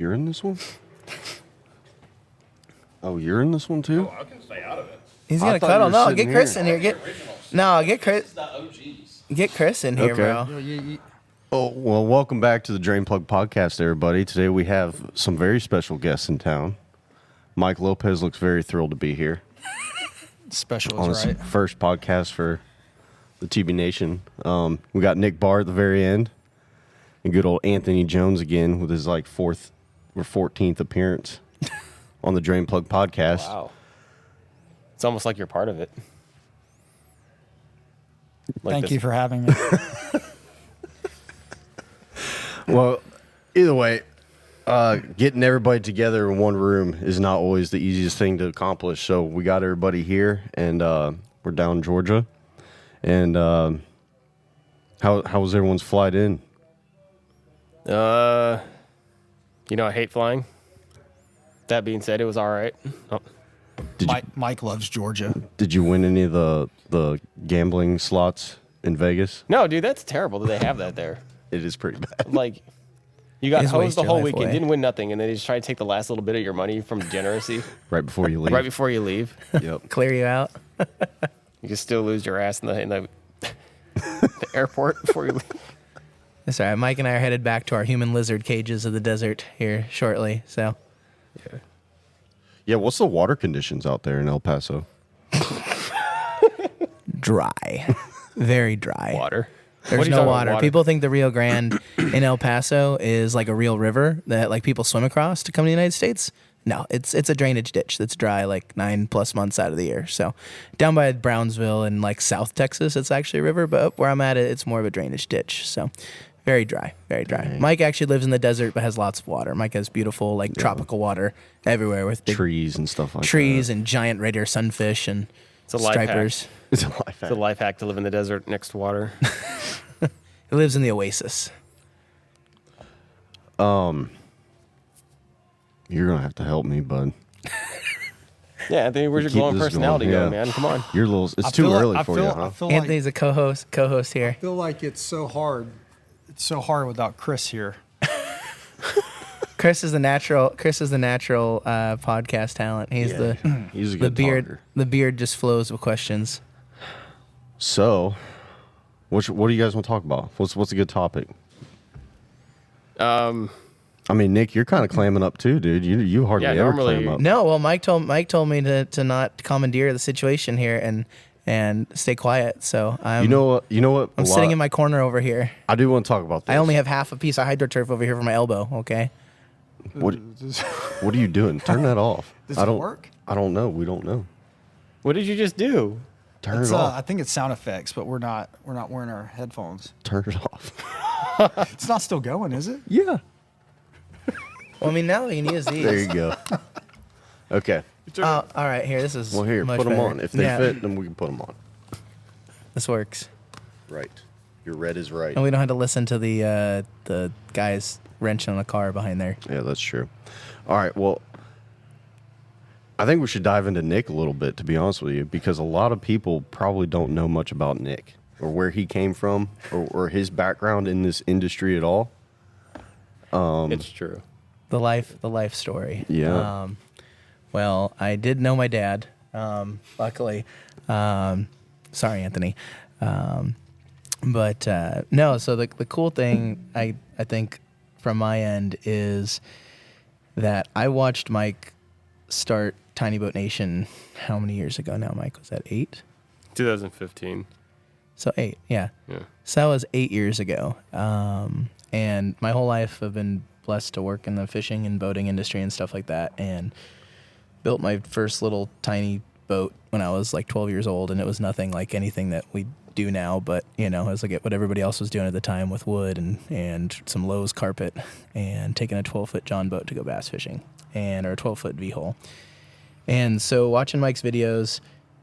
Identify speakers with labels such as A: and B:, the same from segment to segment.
A: You're in this one? Oh, you're in this one too?
B: Oh, I can stay out of it.
C: He's
A: I
C: gonna
A: thought
C: cuddle.
A: you were
C: No,
A: sitting
C: get Chris
A: here.
C: in here. Get Chris.
B: The OGs.
C: Get Chris in here,
A: Okay.
C: bro.
A: Oh, well, welcome back to the Drain Plug Podcast, everybody. Today we have some very special guests in town. Mike Lopez looks very thrilled to be here
D: Special
A: on
D: is
A: his
D: right.
A: first podcast for the TBNation. We got Nick Barr at the very end, and good old Anthony Jones again with his like 4th or 14th appearance on the Drain Plug Podcast.
B: Wow. It's almost like you're part of it. Like
D: Thank
B: this-
D: you for having me.
A: Well, either way, getting everybody together in one room is not always the easiest thing to accomplish. So we got everybody here, and we're down in Georgia. And how was everyone's flight in?
B: You know, I hate flying. That being said, it was all right. Oh,
D: Mike loves Georgia.
A: Did you win any of the gambling slots in Vegas?
B: no, dude, that's terrible that they have that there.
A: It is pretty bad.
B: Like, you got
C: Just
B: hosed
C: waste
B: the
C: your
B: whole
C: life
B: weekend,
C: away.
B: didn't win nothing, and then they just try to take the last little bit of your money from degeneracy
A: Right before you leave.
B: right before you leave.
A: Yep.
C: Clear you out.
B: You can still lose your ass in the the airport before you leave.
C: That's all right. Mike and I are headed back to our human lizard cages of the desert here shortly. So
A: Yeah. What's the water conditions out there in El Paso?
C: dry, very dry.
B: Water.
C: There's
B: What are you
C: no
B: talking
C: water.
B: about,
C: People think the Rio Grande in El Paso is like a real river that like people swim across to come to the United States. No, it's a drainage ditch that's dry like 9+ months out of the year. So down by Brownsville and like South Texas, it's actually a river, but up where I'm at, it's more of a drainage ditch. So very dry, very dry.
A: Dang.
C: Mike actually lives in the desert but has lots of water. Mike has beautiful like tropical water everywhere with big
A: Trees and stuff like
C: trees
A: that.
C: and giant red ear sunfish and
B: It's a life hack.
C: stripers.
A: It's a life
B: It's
A: hack.
B: a life hack to live in the desert next to water.
C: He lives in the oasis.
A: You're gonna have to help me, bud.
B: Yeah, Anthony, where's your
A: Keep
B: glowing
A: this
B: personality
A: going,
B: going,
A: yeah.
B: man? Come on.
A: You're a little. It's
D: I
A: too
D: feel like-
A: early
D: I
A: for
D: feel-
A: you,
D: I
A: huh?
D: feel
C: Anthony's a co-host here.
D: feel like it's so hard. It's so hard without Chris here.
C: Chris is the natural podcast talent. He's
A: He's a
C: the
A: good
C: beard.
A: talker.
C: The beard just flows with questions.
A: So, what do you guys want to talk about? What's a good topic? I mean, Nick, you're kind of clamming up too, dude. You hardly
B: Yeah,
A: ever
B: normally-
A: clam up.
C: No, well, Mike told me to not commandeer the situation here and stay quiet. So I'm
A: You know what?
C: I'm sitting in my corner over here.
A: I do want to talk about this.
C: I only have half a piece of hydroturf over here for my elbow. Okay.
A: What are you doing? Turn that off.
D: Does
A: I
D: it
A: don't
D: work?
A: I don't know. We don't know.
B: What did you just do?
A: Turn
D: It's,
A: it off.
D: I think it's sound effects, but we're not wearing our headphones.
A: Turn it off.
D: It's not still going, is it?
A: Yeah.
C: Well, I mean, now you can use these.
A: There you go. Okay.
C: Oh, all right. Here, this is
A: Well, here,
C: much
A: put them
C: better.
A: on. If they
C: Yeah,
A: fit, then we can put them on.
C: this works.
A: Right. Your red is right.
C: And we don't have to listen to the guys wrenching on a car behind there.
A: Yeah, that's true. All right. Well, I think we should dive into Nick a little bit, to be honest with you, because a lot of people probably don't know much about Nick or where he came from or his background in this industry at all.
B: It's true.
C: The life story.
A: Yeah.
C: Well, I did know my dad. Luckily. Sorry, Anthony. But no. So the cool thing I think from my end is that I watched Mike start Tiny Boat Nation. How many years ago now, Mike? Was that 8?
B: 2015.
C: So 8. Yeah.
B: Yeah.
C: So that was 8 years ago. And my whole life I've been blessed to work in the fishing and boating industry and stuff like that, and built my first little tiny boat when I was like 12 years old, and it was nothing like anything that we do now, but you know, I was like at what everybody else was doing at the time with wood and some Lowe's carpet and taking a 12-foot John boat to go bass fishing or a 12-foot V-hole. And so watching Mike's videos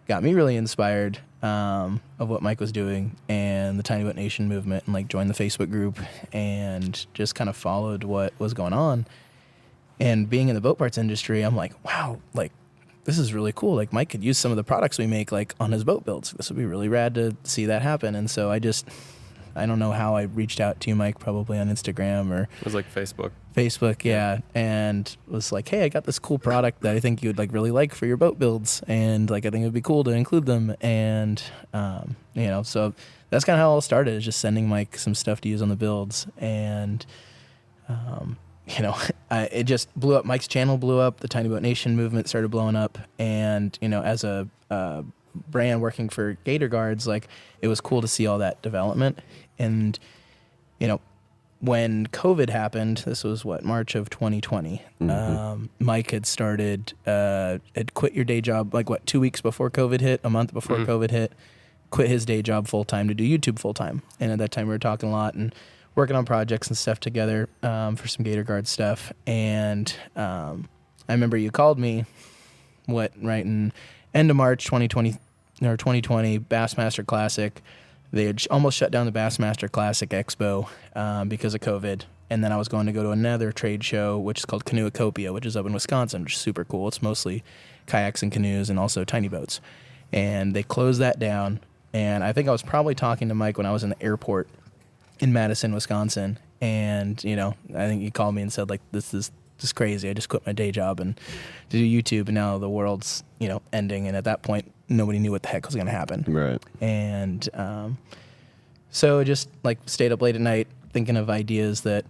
C: got me really inspired of what Mike was doing and the Tiny Boat Nation movement, and like joined the Facebook group and just kind of followed what was going on. And being in the boat parts industry, I'm like, wow, like this is really cool. Like Mike could use some of the products we make like on his boat builds. This would be really rad to see that happen. And so I I don't know how I reached out to you, Mike, probably on Instagram or
B: It was like Facebook.
C: Facebook, yeah, and was like, hey, I got this cool product that I think you would like really like for your boat builds, and like I think it would be cool to include them, and so that's kind of how it all started, is just sending Mike some stuff to use on the builds, and it just blew up. Mike's channel blew up. The Tiny Boat Nation movement started blowing up, and as a brand working for Gator Guards, like it was cool to see all that development, and when COVID happened, this was March of 2020. Mike had started, had quit your day job, 2 weeks before COVID hit, a month before COVID hit, quit his day job full time to do YouTube full time. And at that time we were talking a lot and working on projects and stuff together, for some Gator Guard stuff. And, I remember you called me, right in end of March 2020 Bassmaster Classic. They had almost shut down the Bassmaster Classic Expo because of COVID. And then I was going to go to another trade show, which is called Canoeacopia, which is up in Wisconsin, which is super cool. It's mostly kayaks and canoes and also tiny boats. And they closed that down. And I think I was probably talking to Mike when I was in the airport in Madison, Wisconsin. And, I think he called me and said, this is just crazy. I just quit my day job and to do YouTube, and now the world's, ending. And at that point, nobody knew what the heck was going to happen.
A: Right.
C: And so I just stayed up late at night thinking of ideas that,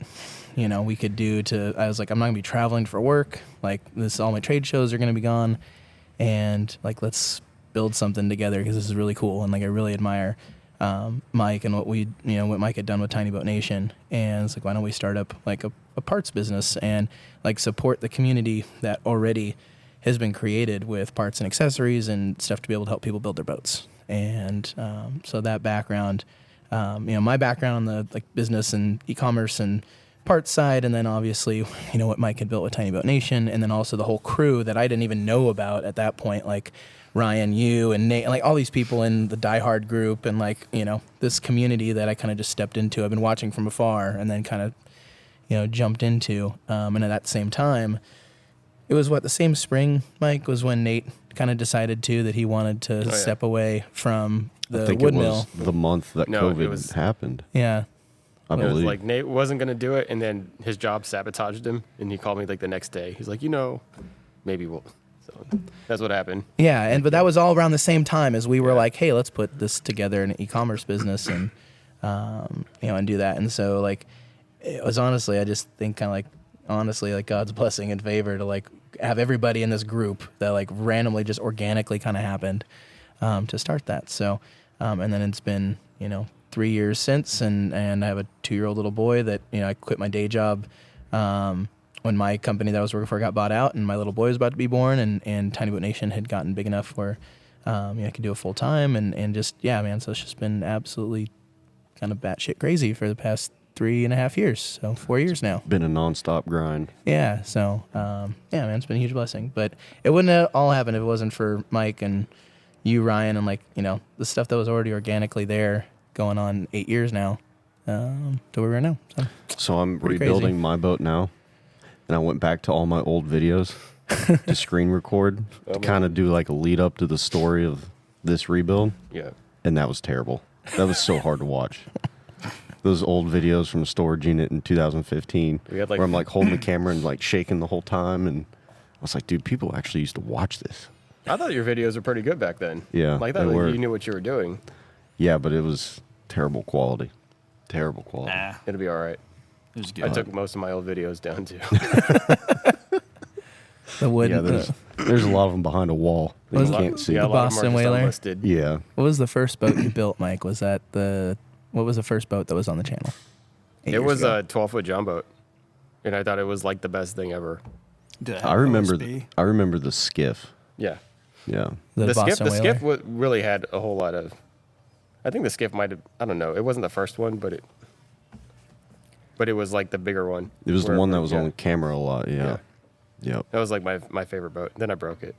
C: we could do I was like, I'm not going to be traveling for work. All my trade shows are going to be gone. And let's build something together because this is really cool. And I really admire Mike and what Mike had done with Tiny Boat Nation. And it's why don't we start up a parts business and support the community that already has been created with parts and accessories and stuff to be able to help people build their boats. And so that background, my background on the business and e-commerce and parts side, and then obviously what Mike had built with Tiny Boat Nation, and then also the whole crew that I didn't even know about at that point, Ryan, you, and Nate, all these people in the Die Hard group, and this community that I kind of just stepped into. I've been watching from afar, and then kind of jumped into. And at that same time, it was the same spring, Mike, was when Nate kind of decided that he wanted to step away from the
A: I think
C: wood
A: it was
C: mill.
A: the month that
B: No,
A: COVID happened.
C: Yeah.
A: I
B: It was
A: believe.
B: Nate wasn't going to do it, and then his job sabotaged him, and he called me the next day. He's like, maybe we'll. So that's what happened.
C: Yeah, but that was all around the same time as we were like, hey, let's put this together in an e-commerce business and and do that. And so it was honestly, I just think God's blessing and favor to have everybody in this group that randomly just organically kind of happened to start that. So and then it's been 3 years since, and I have a 2-year-old little boy that I quit my day job when my company that I was working for got bought out, and my little boy was about to be born, and Tiny Boat Nation had gotten big enough where I could do it full time, and just man. So it's just been absolutely kind of batshit crazy for the past 3.5 years, so 4 years now.
A: Been a nonstop grind.
C: Yeah, so man, it's been a huge blessing. But it wouldn't have all happened if it wasn't for Mike and you, Ryan, and the stuff that was already organically there, going on 8 years now, to where we are now.
A: So I'm
C: Pretty
A: rebuilding
C: crazy.
A: my boat now, and I went back to all my old videos to screen record to kind of do a lead up to the story of this rebuild,
B: Yeah.
A: and that was terrible. That was so hard to watch. Those old videos from a storage unit in 2015,
B: We had,
A: where I'm holding the camera and shaking the whole time, and I was like, dude, people actually used to watch this.
B: I thought your videos were pretty good back then.
A: Yeah,
B: I thought
A: they were.
B: you knew what you were doing.
A: Yeah, but it was terrible quality. Terrible quality.
E: Nah,
B: It'll be all right.
E: it was
B: I
E: good.
B: took most of my old videos down too.
C: The wood.
A: Yeah, there's a lot of them behind a wall that
C: Was
A: you
C: it-
A: can't see.
B: Yeah, a
C: The
B: lot of
C: Boston
B: them are just
C: Whaler?
B: unlisted.
A: Yeah.
C: what was the first boat you built, Mike? Was that what was the first boat that was on the channel? 8
B: It
C: years
B: was
C: ago.
B: a 12-foot John boat, and I thought it was the best thing ever.
E: Did it
A: I
E: have
A: remember.
E: OSB?
A: I remember the skiff.
B: Yeah.
A: Yeah.
C: the Boston Whaler.
B: skiff really had a whole lot of. I think the skiff might have. I don't know. It wasn't the first one, but it was the bigger one.
A: It was the
B: Where-
A: one that was
B: yeah.
A: on camera a lot. Yeah. Yep.
B: That was my favorite boat. Then I broke it.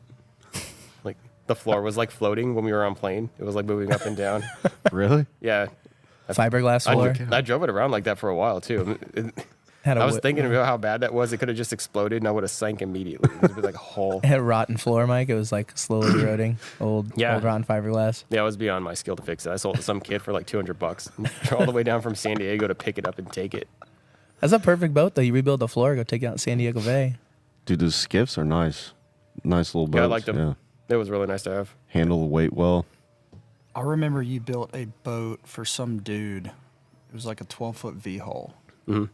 B: The floor was floating when we were on plane. It was moving up and down.
A: Really?
B: Yeah.
C: Fiberglass floor.
B: I drove it around like that for a while too.
C: Had
B: I was thinking about how bad that was. It could have just exploded, and I would have sank immediately. It was like a hole.
C: It had rotten floor, Mike. It was like slowly eroding. Old rotten fiberglass.
B: Yeah, it was beyond my skill to fix it. I sold it to some kid for like $200, all the way down from San Diego to pick it up and take it.
C: That's a perfect boat, though. You rebuild the floor, go take it out in San Diego Bay.
A: Dude, those skiffs are nice. Nice little boats.
B: Yeah, I liked them.
A: Yeah.
B: It was really nice to have.
A: Handle the weight well.
D: I remember you built a boat for some dude. It was like a 12-foot V-hull.
B: Mm-hmm.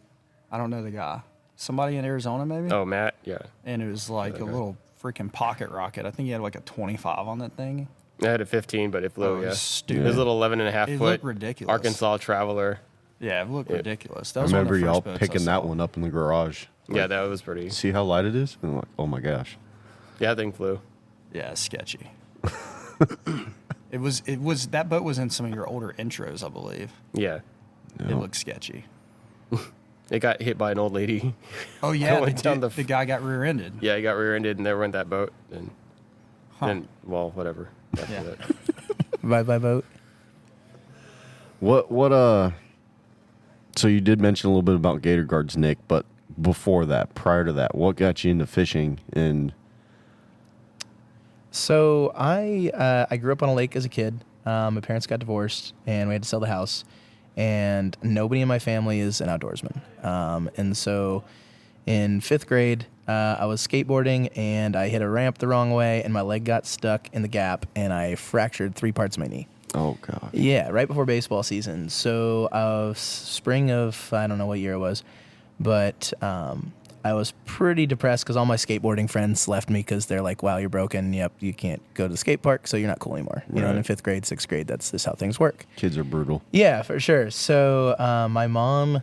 D: I don't know the guy. Somebody in Arizona, maybe?
B: Oh, Matt, yeah.
D: And it was like a little freaking pocket rocket. I think he had like a 25 on that thing.
B: I had a 15, but it flew,
D: Oh, it
B: yeah.
D: was stupid.
B: It was a little 11.5
D: It
B: foot
D: looked ridiculous.
B: Arkansas Traveler.
D: Yeah, it looked ridiculous. That
A: I
D: was one of the
A: remember y'all
D: first boats I
A: picking that
D: saw.
A: one up in the garage.
B: Yeah, that was pretty.
A: See how light it is? And I'm like, oh my gosh.
B: Yeah, that thing flew.
D: Yeah, it's sketchy. It was that boat was in some of your older intros, I believe.
B: Yeah.
D: It looked sketchy.
B: It got hit by an old lady.
D: Oh yeah,
B: Going down
D: the guy got rear-ended.
B: Yeah, he got rear-ended and never went that boat. And then, well, whatever. After
D: Yeah.
B: that.
C: Bye boat.
A: So you did mention a little bit about gator guards, Nick, but before that, prior to that, what got you into fishing? And
C: So I grew up on a lake as a kid. My parents got divorced, and we had to sell the house. And nobody in my family is an outdoorsman. And so in 5th grade, I was skateboarding, and I hit a ramp the wrong way, and my leg got stuck in the gap, and I fractured 3 parts of my knee.
A: oh god,
C: Yeah, right before baseball season. So spring of, I don't know what year it was, but I was pretty depressed because all my skateboarding friends left me because they're like, wow, you're broken. Yep, you can't go to the skate park, so you're not cool anymore. You know, and in 5th grade, 6th grade, that's just how things work.
A: kids are brutal.
C: Yeah, for sure. So my mom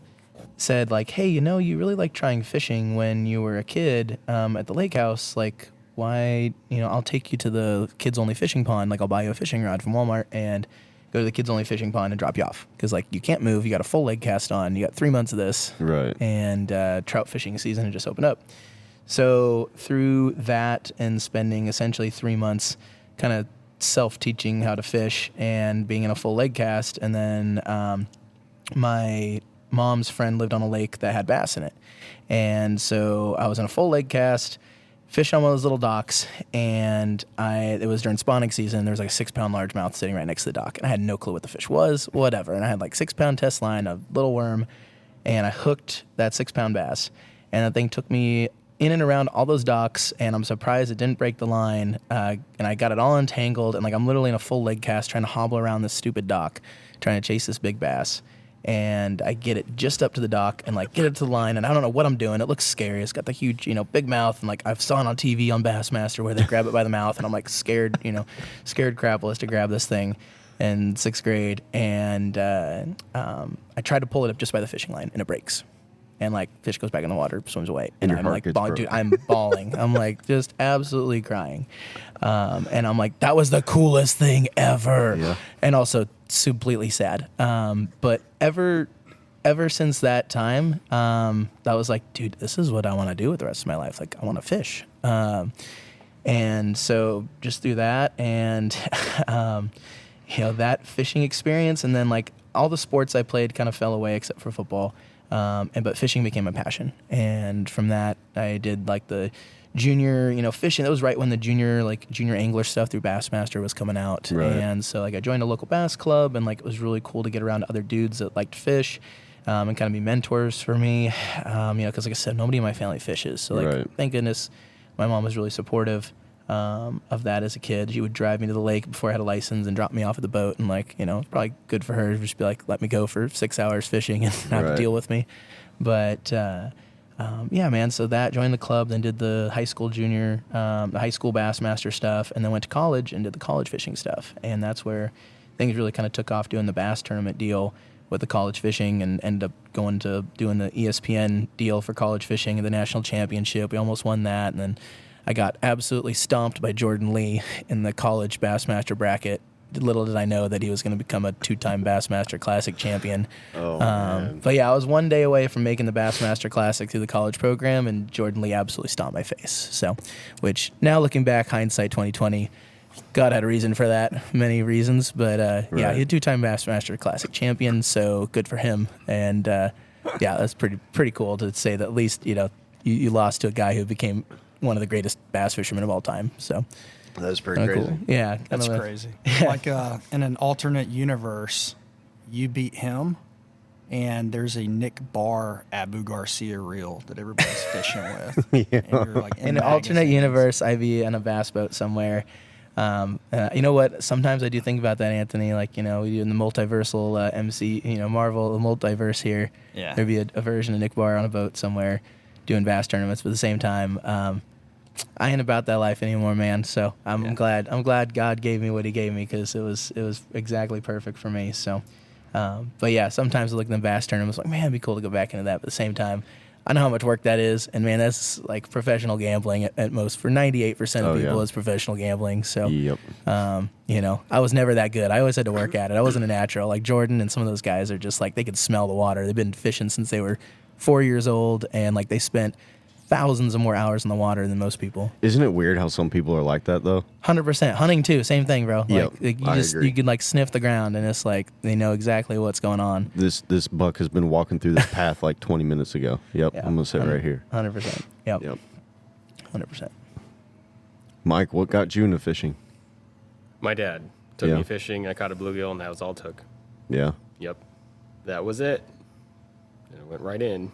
C: said, like, hey, you know, you really liked trying fishing when you were a kid at the lake house. Like, why, you know, I'll take you to the kids only fishing pond. Like, I'll buy you a fishing rod from Walmart and go to the kids only fishing pond and drop you off. Because, like, you can't move. You got a full leg cast on. You got 3 months of this.
A: Right.
C: And trout fishing season had just opened up. So through that and spending essentially 3 months kind of self-teaching how to fish and being in a full leg cast, and then my mom's friend lived on a lake that had bass in it. And so I was in a full leg cast, fished on one of those little docks, and it was during spawning season. There was like a 6-pound largemouth sitting right next to the dock, and I had no clue what the fish was, whatever. And I had like 6-pound test line, a little worm, and I hooked that 6-pound bass. And that thing took me in and around all those docks, and I'm surprised it didn't break the line. And I got it all entangled, and like I'm literally in a full leg cast trying to hobble around this stupid dock, trying to chase this big bass. And I get it just up to the dock and like get it to the line, and I don't know what I'm doing. It looks scary. It's got the huge, you know, big mouth, and like I've saw it on TV on Bassmaster where they grab it by the mouth, and I'm like scared, you know, scared crapless to grab this thing in 6th grade. And I tried to pull it up just by the fishing line, and it breaks. And like fish goes back in the water, swims away, and
A: your
C: I'm
A: heart
C: like,
A: gets
C: dude,
A: broken.
C: I'm bawling. I'm like just absolutely crying, and I'm like, that was the coolest thing ever,
A: Yeah.
C: and also completely sad. But ever since that time, that was like, dude, this is what I want to do with the rest of my life. Like, I want to fish. And so just through that, and you know, that fishing experience, and then like all the sports I played kind of fell away except for football. But fishing became a passion. And from that, I did like the junior, you know, fishing. That was right when the junior angler stuff through Bassmaster was coming out.
A: Right.
C: And so like I joined a local bass club, and like it was really cool to get around other dudes that liked to fish, and kind of be mentors for me. You know, because like I said, nobody in my family fishes. So like,
A: Right.
C: thank goodness my mom was really supportive of that as a kid. She would drive me to the lake before I had a license and drop me off at the boat, and like, you know, it's probably good for her to just be like, let me go for 6 hours fishing and not have to
A: Right.
C: deal with me. But yeah, man, so that, joined the club, then did the high school junior, the high school Bassmaster stuff, and then went to college and did the college fishing stuff. And that's where things really kind of took off, doing the bass tournament deal with the college fishing, and ended up going to doing the ESPN deal for college fishing and the national championship. We almost won that, and then I got absolutely stomped by Jordan Lee in the college Bassmaster bracket. Little did I know that he was going to become a 2-time Bassmaster Classic champion.
A: Oh, man.
C: But yeah, I was one day away from making the Bassmaster Classic through the college program, and Jordan Lee absolutely stomped my face. So, which now looking back, hindsight 2020, God had a reason for that, many reasons. But yeah,
A: Right.
C: he's a 2-time Bassmaster Classic champion, so good for him. And yeah, that's pretty cool to say that at least, you lost to a guy who became one of the greatest bass fishermen of all time. So
A: That's pretty
C: kinda
A: crazy.
C: cool. Yeah.
D: That's
C: kinda
D: crazy. Like in an alternate universe, you beat him, and there's a Nick Barr Abu Garcia reel that everybody's fishing with. And you're like
C: In an alternate
D: magazines.
C: universe, I'd be in a bass boat somewhere. You know what? Sometimes I do think about that, Anthony. Like, we do in the multiversal MC, Marvel, the multiverse here.
D: Yeah.
C: There'd be a version of Nick Barr on a boat somewhere doing bass tournaments. But at the same time, I ain't about that life anymore, man. So I'm glad God gave me what He gave me, because it was exactly perfect for me. So, but yeah, sometimes I look at the bass tournaments like, man, it'd be cool to go back into that. But at the same time, I know how much work that is, and man, that's like professional gambling at most. For 98% of people,
A: yeah.
C: it's professional gambling. So,
A: Yep.
C: I was never that good. I always had to work at it. I wasn't a natural. Like Jordan and some of those guys are just like, they could smell the water. They've been fishing since they were 4 years old, and like they spent thousands of more hours in the water than most people.
A: Isn't it weird how some people are like that though?
C: 100%. Hunting too, same thing, bro.
A: Yep,
C: Like
A: I agree.
C: you could like sniff the ground, and it's like they know exactly what's going on.
A: This buck has been walking through this path like 20 minutes ago. Yep,
C: Yeah,
A: I'm gonna sit right here.
C: 100%. Yep.
A: Yep.
C: 100%.
A: Mike, what got you into fishing?
B: My dad took
A: Yeah.
B: me fishing. I caught a bluegill, and that was all it took.
A: Yeah.
B: Yep, that was it. And it went right in.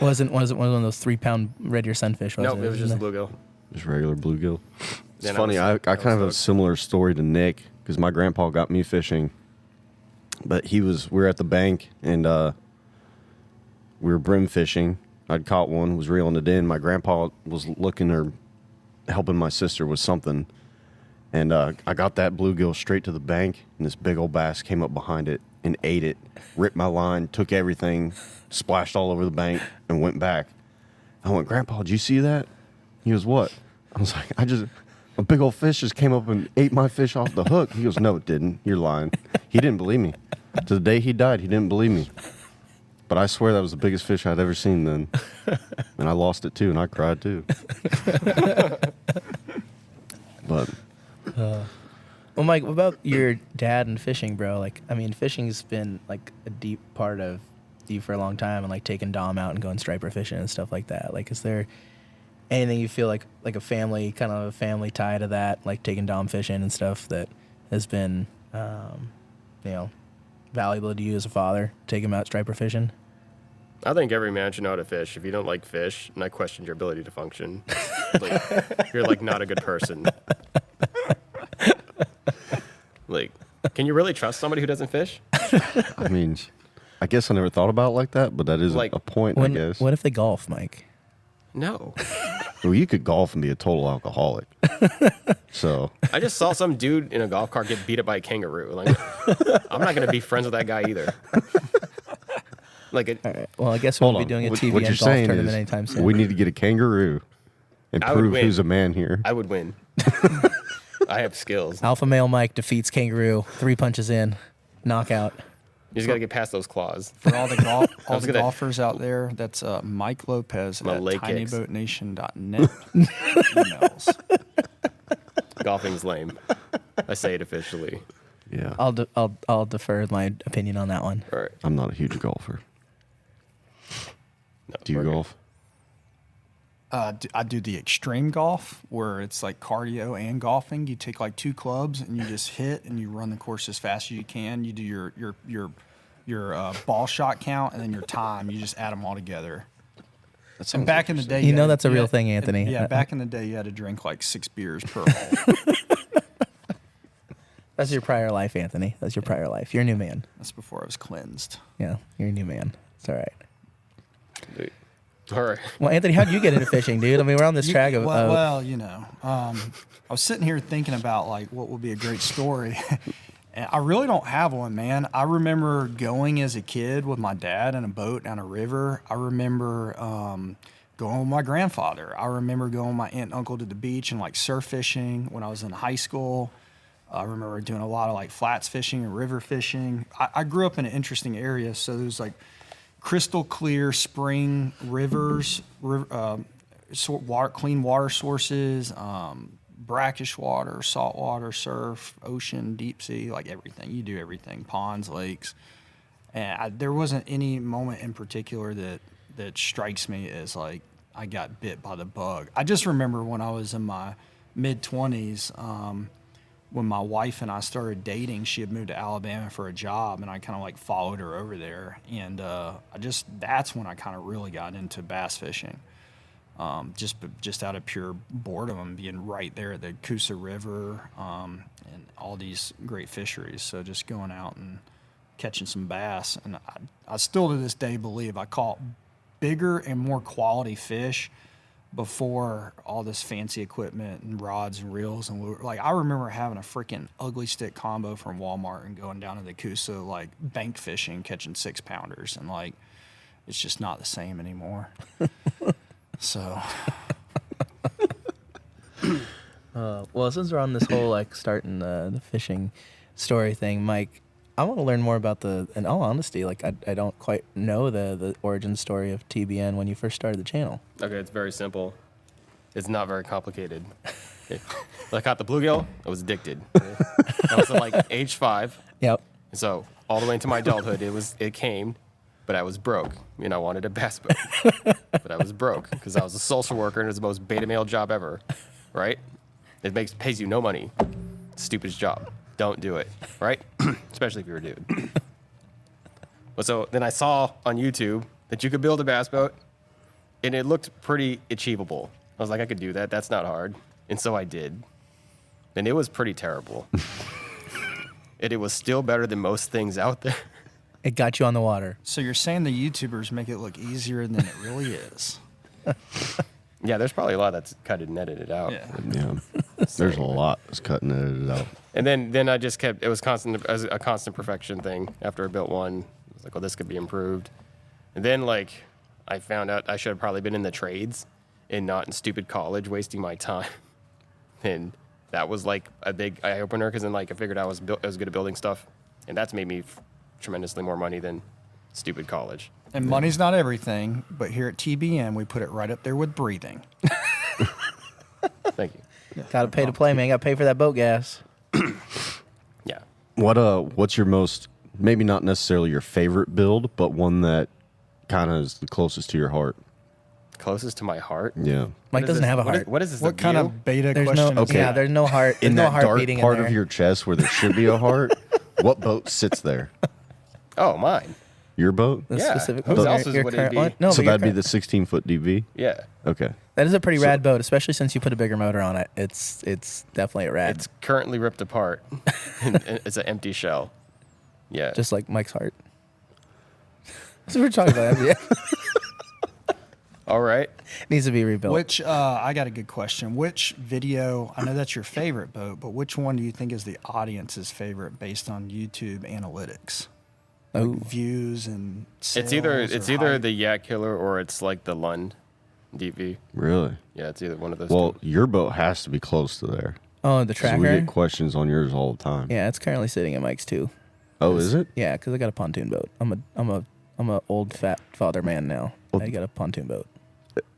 C: Wasn't one of those 3-pound red ear sunfish? Was
B: Nope, it was just a
C: Wasn't
B: bluegill.
A: Just regular bluegill. It's
B: Then I
A: funny.
B: was-
A: I
B: I
A: kind of have a
B: was hooked.
A: similar story to Nick, because my grandpa got me fishing, but we were at the bank, and we were brim fishing. I'd caught one, was reeling it in. My grandpa was looking or helping my sister with something, and I got that bluegill straight to the bank, and this big old bass came up behind it and ate it, ripped my line, took everything, splashed all over the bank, and went back. I went, Grandpa, did you see that? He goes, what? I was like, a big old fish just came up and ate my fish off the hook. He goes, no, it didn't. You're lying. He didn't believe me. To the day he died, he didn't believe me. But I swear that was the biggest fish I'd ever seen then. And I lost it too, and I cried too. But
C: Well, Mike, what about your dad and fishing, bro? Like, I mean, fishing's been like a deep part of you for a long time, and like taking Dom out and going striper fishing and stuff like that. Like, is there anything you feel like a family, kind of a family tie to that, like taking Dom fishing and stuff that has been, valuable to you as a father, take him out striper fishing?
B: I think every man should know how to fish. If you don't like fish, and I question your ability to function, like, you're like not a good person. Like, can you really trust somebody who doesn't fish?
A: I mean, I guess I never thought about it like that, but that is
B: Like,
A: a point, I guess.
C: What if they golf, Mike?
B: No.
A: Well, you could golf and be a total alcoholic. So,
B: I just saw some dude in a golf cart get beat up by a kangaroo. Like, I'm not gonna be friends with that guy either. Like,
C: All right. Well, I guess we'll
A: hold
C: be
A: on.
C: doing a
A: What
C: TBN
A: you're
C: golf
A: saying
C: tournament
A: is
C: anytime soon.
A: we need to get a kangaroo and
B: I would
A: prove
B: win.
A: who's a man here.
B: I would win. I have skills.
C: Alpha male Mike defeats kangaroo, 3 punches in, knockout.
B: You just gotta get past those claws.
D: For all the
B: was gonna-
D: golfers out there, that's Mike Lopez
B: My
D: at
B: leg kicks.
D: tinyboatnation.net. Emails.
B: Golfing's lame. I say it officially.
A: Yeah.
C: I'll defer my opinion on that one.
B: All right.
A: I'm not a huge golfer.
B: No,
A: Do you
B: we're good.
A: golf?
D: I do the extreme golf where it's like cardio and golfing. You take like 2 clubs and you just hit and you run the course as fast as you can. You do your ball shot count and then your time. You just add them all together. And back in the day,
C: You know
D: had-
C: that's a real
D: had-
C: thing, Anthony.
D: Yeah, back in the day, you had to drink like 6 beers per hole.
C: That's your prior life, Anthony. That's your prior life. You're a new man.
D: That's before I was cleansed.
C: Yeah, you're a new man. It's all right.
B: Dude. All right.
C: Well, Anthony, how'd you get into fishing, dude? I mean, we're on this track of.
D: Well, I was sitting here thinking about like what would be a great story. And I really don't have one, man. I remember going as a kid with my dad in a boat down a river. I remember going with my grandfather. I remember going with my aunt and uncle to the beach and like surf fishing when I was in high school. I remember doing a lot of like flats fishing and river fishing. I grew up in an interesting area, so there's like crystal clear spring rivers, clean water sources, brackish water, saltwater, surf, ocean, deep sea, like everything. You do everything, ponds, lakes. And there wasn't any moment in particular that strikes me as like I got bit by the bug. I just remember when I was in my mid-20s, when my wife and I started dating, she had moved to Alabama for a job, and I kind of like followed her over there. And that's when I kind of really got into bass fishing. Just out of pure boredom and being right there at the Coosa River, and all these great fisheries. So just going out and catching some bass. And I still to this day believe I caught bigger and more quality fish before all this fancy equipment and rods and reels. And like, I remember having a freaking ugly stick combo from Walmart and going down to the Coosa, like bank fishing, catching 6-pounders. And like, it's just not the same anymore. So,
C: well, since we're on this whole like starting the fishing story thing, Mike, I want to learn more about in all honesty, like I don't quite know the origin story of TBN when you first started the channel.
B: Okay, it's very simple. It's not very complicated. When I caught the bluegill, I was addicted. I was at like age 5.
C: Yep.
B: So all the way into my adulthood, it came, but I was broke. I wanted a bass boat, but I was broke because I was a social worker and it was the most beta male job ever, right? It pays you no money. Stupidest job. Don't do it, right? Especially if you're a dude. Well, so then I saw on YouTube that you could build a bass boat, and it looked pretty achievable. I was like, I could do that. That's not hard. And so I did. And it was pretty terrible. And it was still better than most things out there.
C: It got you on the water.
D: so you're saying the YouTubers make it look easier than it really is?
B: Yeah, there's probably a lot that's cut and edited out.
D: Yeah.
A: Yeah. There's a lot that's cutting it out.
B: And then I just kept, it was a constant perfection thing. After I built one, I was like, well, this could be improved. And then like I found out I should have probably been in the trades and not in stupid college wasting my time. And that was like a big eye opener because then like I figured I was good at building stuff, and that's made me tremendously more money than stupid college.
D: And money's not everything, but here at TBN, we put it right up there with breathing.
B: Thank you.
C: Got to pay to play, man. Got to pay for that boat gas.
B: Yeah.
A: What's your most, maybe not necessarily your favorite build, but one that kind of is the closest to your heart?
B: Closest to my heart.
A: Yeah.
C: Mike doesn't have a
B: What
C: heart.
B: What is this?
D: What kind of beta
C: There's
D: question
C: no,
D: is
A: Okay.
C: yeah,
D: that?
C: there's no heart. There's
A: In
C: no
A: that
C: heart
A: dark
C: beating
A: part
C: in there.
A: of your chest where there should be a heart, what boat sits there?
B: Oh, mine.
A: Your boat?
C: The
B: Yeah.
C: specific
B: Whose
C: your-
B: else's
C: your
B: would it
C: current
B: be?
C: one? No,
A: So
C: but your
A: that'd be
C: current-
A: the 16-foot DV?
B: Yeah.
A: Okay.
C: That is a pretty rad boat, especially since you put a bigger motor on it. It's definitely a rad.
B: It's currently ripped apart. And it's an empty shell. Yeah.
C: Just like Mike's heart. So we're talking about that. Yeah.
B: All right.
C: Needs to be rebuilt.
D: Which, I got a good question. Which video, I know that's your favorite boat, but which one do you think is the audience's favorite based on YouTube analytics?
C: Oh.
D: Views and sales
B: It's
D: or
B: either
D: hype?
B: the Yak Killer or it's like the Lund DV.
A: Really?
B: Yeah, it's either one of those.
A: Well,
B: two.
A: your boat has to be close to there.
C: Oh, the
A: 'Cause we
C: tracker.
A: get questions on yours all the time.
C: Yeah, it's currently sitting at Mike's too.
A: Oh, is it?
C: Yeah, because I got a pontoon boat. I'm a old fat father man now.
A: Well-
C: I got a pontoon boat.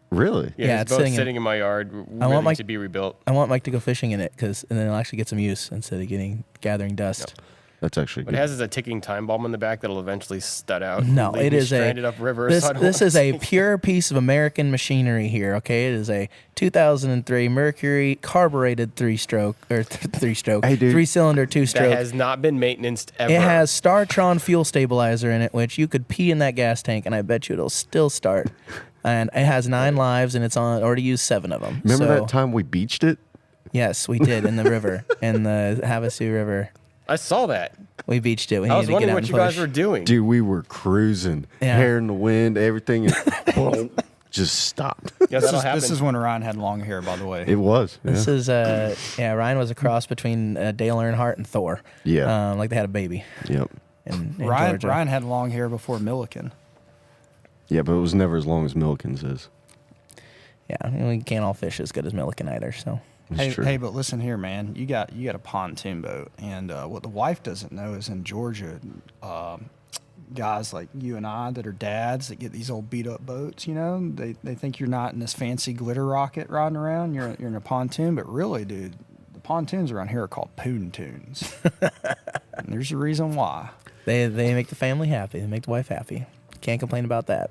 A: Really?
C: Yeah,
B: his
C: it's
B: boat's
C: sitting
B: sitting in my yard,
C: I want
B: ready
C: my-
B: to be rebuilt.
C: I want Mike to go fishing in it and then he'll actually get some use instead of gathering dust.
A: That's actually
B: What it
A: good.
B: has is a ticking time bomb in the back that'll eventually stud out.
C: No,
B: and leave
C: it
B: me
C: is
B: stranded upriver.
C: this.
B: so I don't
C: This
B: wanna
C: is a
B: sink.
C: pure piece of American machinery here. Okay, it is a 2003 Mercury carbureted three-stroke,
A: Hey, dude.
C: 3-cylinder
B: that
C: two-stroke.
B: has not been maintained ever.
C: It has Startron fuel stabilizer in it, which you could pee in that gas tank, and I bet you it'll still start. And it has 9 lives, and it's already used 7 of them.
A: Remember
C: So,
A: that time we beached it?
C: Yes, we did in the river, in the Havasu River.
B: I saw that.
C: We beached it. We
B: I
C: needed
B: was
C: to get
B: wondering
C: out
B: what
C: and
B: you guys
C: push.
B: were doing.
A: Dude, we were cruising.
C: Yeah.
A: Hair in the wind, everything. And boom, just stopped.
B: Yeah,
D: This
B: that'll
D: is,
B: happen.
D: this is when Ryan had long hair, by the way.
A: It was.
C: This
A: Yeah.
C: is Ryan was a cross between Dale Earnhardt and Thor.
A: Yeah.
C: Like they had a baby
A: Yep.
C: in
D: Ryan
C: Georgia.
D: Ryan had long hair before Milliken.
A: Yeah, but it was never as long as Milkins is.
C: Yeah, we can't all fish as good as Milliken either. So
A: It's
D: Hey,
A: true.
D: hey, but listen here, man. You got a pontoon boat, and what the wife doesn't know is in Georgia, guys like you and I that are dads that get these old beat up boats. You know, they think you're not in this fancy glitter rocket riding around. You're in a pontoon, but really, dude, the pontoons around here are called poontoons. And there's a reason why.
C: They make the family happy. They make the wife happy. Can't complain about that.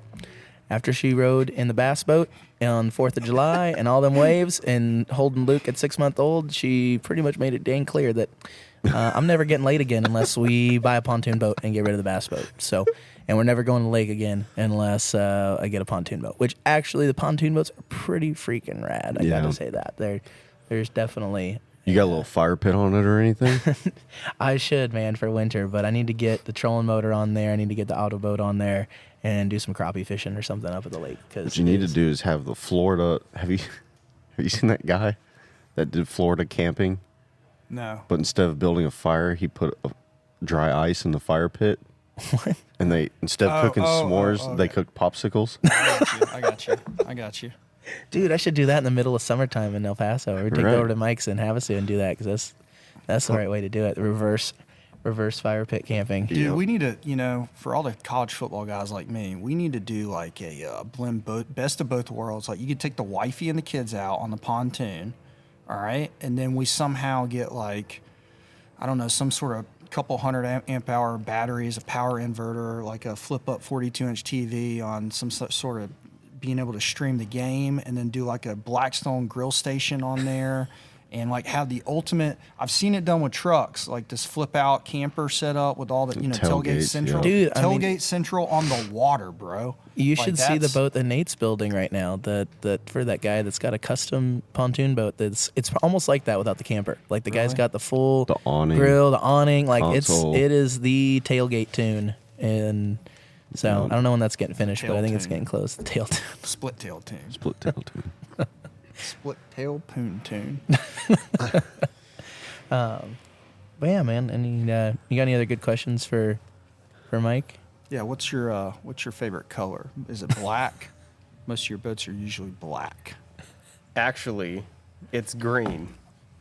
C: After she rode in the bass boat on 4th of July and all them waves and holding Luke at 6 months old, she pretty much made it dang clear that I'm never getting laid again unless we buy a pontoon boat and get rid of the bass boat. So, and we're never going to the lake again unless I get a pontoon boat. Which actually, the pontoon boats are pretty freaking rad. I gotta say that. There's definitely.
A: You got a little fire pit on it or anything?
C: I should, man, for winter, but I need to get the trolling motor on there. I need to get the auto boat on there and do some crappie fishing or something up at the lake.
A: What you need to do is have the Florida. Have you seen that guy that did Florida camping?
D: No.
A: But instead of building a fire, he put dry ice in the fire pit.
C: What?
A: And they, instead of cooking s'mores, they cooked popsicles.
D: I got you.
C: Dude, I should do that in the middle of summertime in El Paso, or take it
A: Right.
C: over to Mike's in Havasu and do that, because that's the right way to do it. Reverse fire pit camping.
D: Dude,
A: Yep.
D: we need to, for all the college football guys like me, we need to do like a blend best of both worlds. Like you could take the wifey and the kids out on the pontoon, all right, and then we somehow get like, I don't know, some sort of couple hundred amp hour batteries, a power inverter, like a flip up 42-inch TV on some sort of being able to stream the game, and then do like a Blackstone grill station on there. And like have the ultimate, I've seen it done with trucks, like this flip out camper set up with all the, tailgate
A: tailgates,
D: central.
C: yeah. Dude, I mean-
D: tailgate central on the water, bro.
C: You
D: Like,
C: should see the
D: that's-
C: boat that Nate's building right now. That for that guy that's got a custom pontoon boat. It's almost like that without the camper. Like the guy's got the full
A: The awning.
C: grill, the awning. Like
A: Console.
C: it is the tailgate tune. And so I don't know when that's getting finished, but I think it's
D: Tail
C: getting close. The tail tune.
D: Split tail tune.
A: Split tail too.
D: Split tail poon tune.
C: But yeah, man. You got any other good questions for Mike?
D: Yeah, what's your favorite color? Is it black? Most of your boats are usually black.
B: Actually, it's green,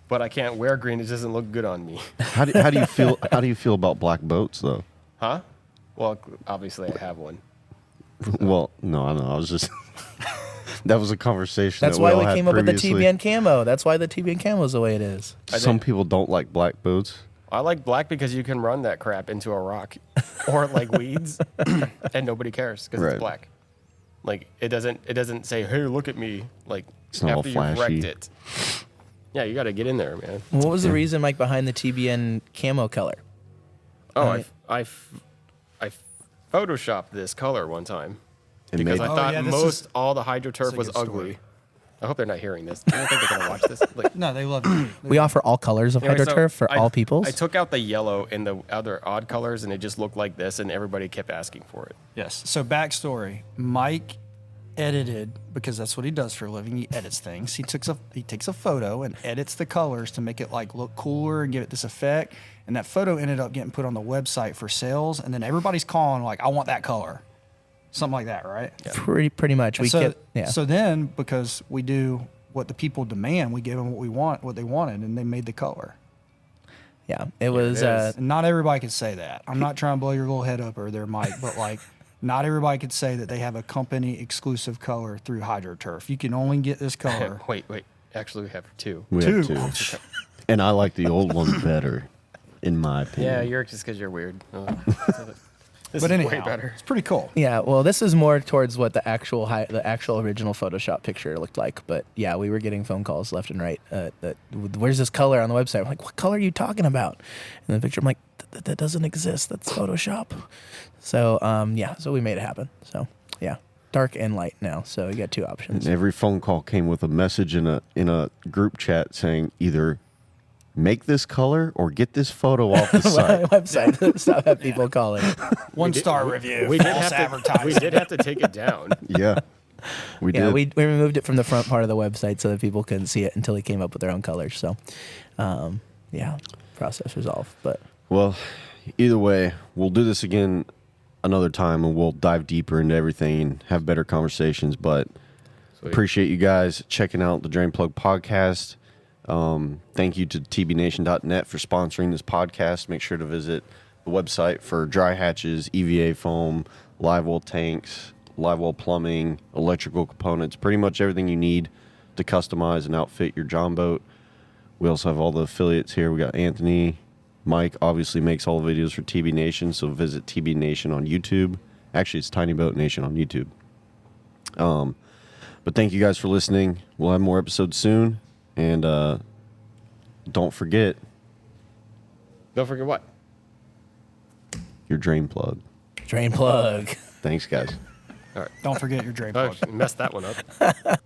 B: but I can't wear green. It doesn't look good on me.
A: How do you feel? How do you feel about black boats though?
B: Huh? Well, obviously I have one.
A: Well, no, I don't know. I was just. That was a conversation.
C: That's
A: that
C: why
A: all
C: we
A: had
C: came up with the
A: previously.
C: TBN camo. That's why the TBN camo is the way it is.
A: Some people don't like black boats.
B: I like black because you can run that crap into a rock or like weeds, and nobody cares because
A: Right.
B: it's black. Like it doesn't say, "Hey, look at me!" Like
A: It's not all
B: after you wrecked
A: flashy.
B: it. Yeah, you got to get in there, man.
C: What was the reason, Mike, behind the TBN camo color?
B: Oh,
C: Right.
B: I photoshopped this color one time
A: It
B: because
A: made-
B: I
D: Oh,
B: thought
D: yeah, this
B: most
D: is-
B: all the hydroturf
D: a
B: was
D: good story.
B: ugly. I hope they're not hearing this. I don't think they're gonna watch this. Like,
D: No, they love it.
C: We offer all colors of
B: anyway, so
C: hydroturf for
B: I-
C: all peoples.
B: I took out the yellow and the other odd colors, and it just looked like this, and everybody kept asking for it.
D: Yes. So backstory: Mike edited, because that's what he does for a living. He edits things. He takes a photo and edits the colors to make it like look cooler and give it this effect. And that photo ended up getting put on the website for sales. And then everybody's calling like, "I want that color," something like that, right?
C: Pretty much. We
D: so,
C: kept, yeah.
D: so then, because we do what the people demand, we give them what they wanted, and they made the color.
C: Yeah, it was.
B: is.
D: And not everybody could say that. I'm not trying to blow your little head up or there, Mike, but like, not everybody could say that they have a company exclusive color through HydroTurf. You can only get this color.
B: Wait. Actually, we have two.
A: We
D: Two.
A: have two. And I like the old one better, in my opinion.
B: Yeah, you're just because you're weird. This
D: But
B: is
D: anyhow,
B: way better.
D: it's pretty cool.
C: Yeah, well, this is more towards what the actual original Photoshop picture looked like. But yeah, we were getting phone calls left and right. That where's this color on the website? I'm like, what color are you talking about? And the picture, I'm like, that doesn't exist. That's Photoshop. So yeah, so we made it happen. So yeah, dark and light now. So you got two options.
A: And every phone call came with a message in a group chat saying either make this color or get this photo off the site.
C: Website. Stop having people calling.
D: 1-star review.
B: We did,
D: false
B: have to,
D: advertising.
B: we did have to take it down.
A: Yeah, we
C: Yeah,
A: did.
C: we removed it from the front part of the website so that people couldn't see it until they came up with their own colors. So, yeah, process resolved. But
A: Well, either way, we'll do this again another time and we'll dive deeper into everything and have better conversations. But
B: Sweet.
A: appreciate you guys checking out the Drain Plug podcast. Thank you to TBNation.net for sponsoring this podcast. Make sure to visit the website for dry hatches, EVA foam, live well tanks, live well plumbing, electrical components, pretty much everything you need to customize and outfit your John boat. We also have all the affiliates here. We got Anthony, Mike obviously makes all the videos for TBNation, so visit TBNation on YouTube. Actually, it's Tiny Boat Nation on YouTube. But thank you guys for listening. We'll have more episodes soon. And don't forget
B: Don't forget what?
A: your drain plug.
C: Drain plug.
A: Thanks, guys.
B: All right.
D: Don't forget your drape
B: Oh,
D: plug.
B: messed that one up.